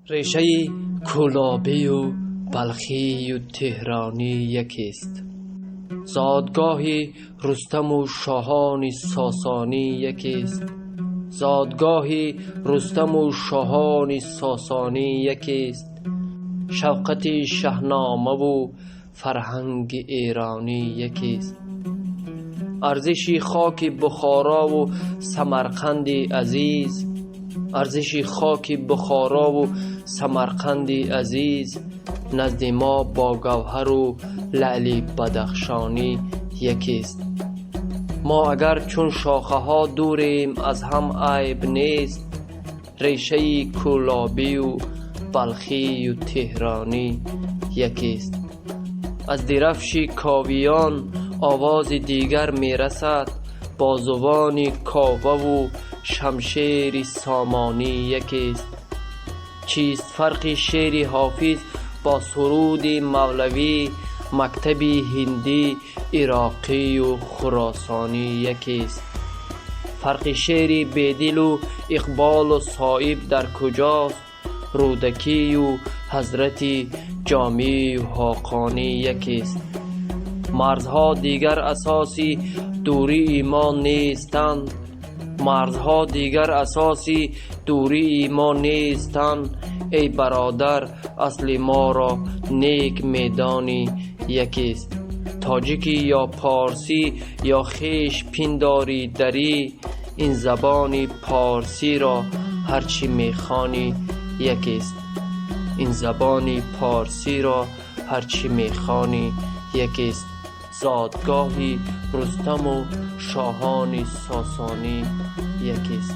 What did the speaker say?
ریشه کولابی و بلخی و تهرانی یکیست. زادگاه رستم و شاهان ساسانی یکیست. زادگاه رستم و شاهان ساسانی یکیست. شوقت شاهنامه و فرهنگ ایرانی یکیست. ارزش خاک بخارا و سمرقند عزیز، ارزش خاک بخارا و سمرقند عزیز نزد ما با گوهر و لعل بدخشانی یکیست. ما اگر چون شاخه ها دوریم از هم عیب نیست. ریشه کولابی و بلخی و تهرانی یکیست. از درفش کاویان آواز دیگر می رسد. بازوان کاوه و شمشیر سامانی یکیست. چیست فرق شعر حافظ با سرود مولوی؟ مکتب هندی، عراقی و خراسانی یکیست. فرق شعر بیدل و اقبال و صایب در کجاست؟ رودکی و حضرت جامی و حقانی یکیست. مرزها دیگر اساسی دوری ایمان نیستند. مرزها دیگر اساسی دوری ایمان نیستند. ای برادر اصل ما را نیک میدانی یکیست. تاجیکی یا پارسی یا خیش پنداری دری، این زبان پارسی را هرچی میخوانی یکیست. این زبان پارسی را هرچی میخوانی یکیست. زادگاه رستم و شاهان ساسانی یکیست.